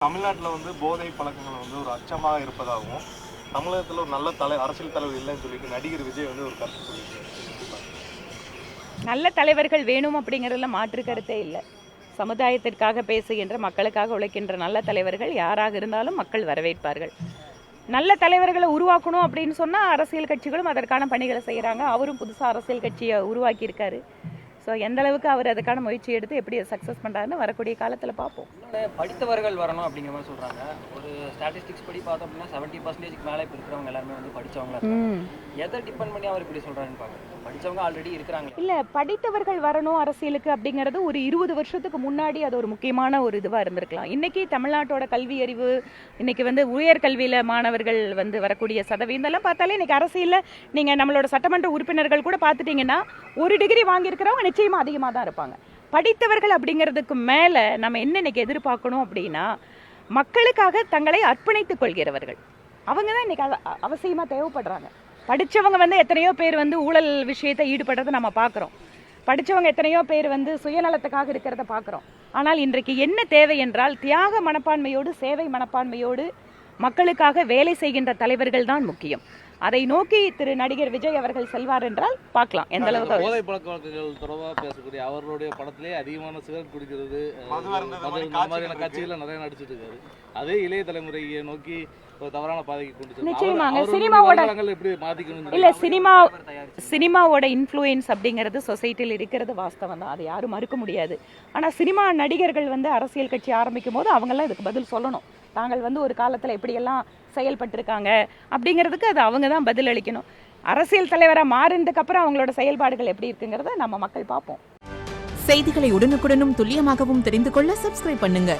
தமிழ்நாட்டில் வந்து போதை பழக்கங்கள் வந்து ஒரு அச்சமாக இருப்பதாகவும் தமிழகத்தில் ஒரு நல்ல அரசியல் தலைவர் இல்லைன்னு சொல்லிட்டு நடிகர் விஜய் வந்து ஒரு கருத்து சொல்லியிருக்காரு. நல்ல தலைவர்கள் வேணும் அப்படிங்கிறதுல மாற்று கருத்தே இல்லை. சமுதாயத்திற்காக பேசுகின்ற, மக்களுக்காக உழைக்கின்ற நல்ல தலைவர்கள் யாராக இருந்தாலும் மக்கள் வரவேற்பார்கள். நல்ல தலைவர்களை உருவாக்கணும் அப்படின்னு சொன்னால் அரசியல் கட்சிகளும் அதற்கான பணிகளை செய்கிறாங்க. அவரும் புதுசாக அரசியல் கட்சியை உருவாக்கியிருக்காரு. ஸோ எந்த அளவுக்கு அவர் அதுக்கான முயற்சி எடுத்து எப்படி சக்ஸஸ் பண்ணுறாருன்னு வரக்கூடிய காலத்தில் பார்ப்போம். படித்தவர்கள் வரணும் அப்படிங்கிற மாதிரி சொல்கிறாங்க. ஒரு ஸ்டாட்டிஸ்டிக்ஸ் படி பார்த்தோம் அப்படின்னா 70% மேலே இப்போ இருக்கிறவங்க எல்லாருமே வந்து படித்தவங்க. எதை டிபெண்ட் பண்ணி அவர் இப்படி சொல்கிறாருன்னு பார்க்குறேன். படித்தவங்க ஆல்ரெடி இருக்கிறாங்க. இல்லை, படித்தவர்கள் வரணும் அரசியலுக்கு அப்படிங்கிறது ஒரு 20 வருஷத்துக்கு முன்னாடி அது ஒரு முக்கியமான ஒரு இதுவாக இருந்திருக்கலாம். இன்றைக்கி தமிழ்நாட்டோட கல்வி அறிவு, இன்றைக்கி வந்து உயர்கல்வியில் மாணவர்கள் வந்து வரக்கூடிய சதவீதம்லாம் பார்த்தாலே இன்றைக்கி அரசியலில் நீங்கள் நம்மளோட சட்டமன்ற உறுப்பினர்கள் கூட பார்த்துட்டிங்கன்னா ஒரு டிகிரி வாங்கியிருக்கிறவங்க நிச்சயமாக அதிகமாக தான் இருப்பாங்க. படித்தவர்கள் அப்படிங்கிறதுக்கு மேலே நம்ம என்ன இன்றைக்கி எதிர்பார்க்கணும் அப்படின்னா, மக்களுக்காக தங்களை அர்ப்பணித்துக் கொள்கிறவர்கள் அவங்க தான் இன்றைக்கி அவசியமாக தேவைப்படுறாங்க. படித்தவங்க வந்து எத்தனையோ பேர் வந்து ஊழல் விஷயத்தை ஈடுபடுறதை நம்ம பார்க்குறோம். படித்தவங்க எத்தனையோ பேர் வந்து சுயநலத்துக்காக இருக்கிறத பார்க்குறோம். ஆனால் இன்றைக்கு என்ன தேவை என்றால், தியாக மனப்பான்மையோடு, சேவை மனப்பான்மையோடு மக்களுக்காக வேலை செய்கின்ற தலைவர்கள் தான் முக்கியம். அதை நோக்கி திரு நடிகர் விஜய் அவர்கள் செல்வார் என்றால் பார்க்கலாம் எந்த அளவுக்கு. போதை பழக்க வழக்கங்கள் தொடர்பாக பேசக்கூடிய அவர்களுடைய படத்திலே அதிகமான சிகரெட் குடிக்கிறது, மாதிரியான காட்சிகளை நிறைய நடிச்சிட்டு இருக்காரு. அதே இளைய தலைமுறையை நோக்கி ஒரு தவறான பாதைக்கு கொண்டு நிச்சயமாங்க. சினிமாவோட எப்படி மாத்திக்கணும் இல்ல, சினிமாவோட இன்ஃப்ளூயன்ஸ் அப்படிங்கிறது சொசைட்டியில் இருக்கிறது வாஸ்தவம் தான், அது யாரும் மறுக்க முடியாது. ஆனால் சினிமா நடிகர்கள் வந்து அரசியல் கட்சி ஆரம்பிக்கும் போது அவங்கெல்லாம் இதுக்கு பதில் சொல்லணும். தாங்கள் வந்து ஒரு காலத்தில் எப்படியெல்லாம் செயல்பட்டிருக்காங்க அப்படிங்கிறதுக்கு அது அவங்க தான் பதில் அளிக்கணும். அரசியல் தலைவராக மாறினதுக்கு அப்புறம் அவங்களோட செயல்பாடுகள் எப்படி இருக்குங்கிறத நம்ம மக்கள் பார்ப்போம். செய்திகளை உடனுக்குடனும் துல்லியமாகவும் தெரிந்து கொள்ள சப்ஸ்கிரைப் பண்ணுங்க.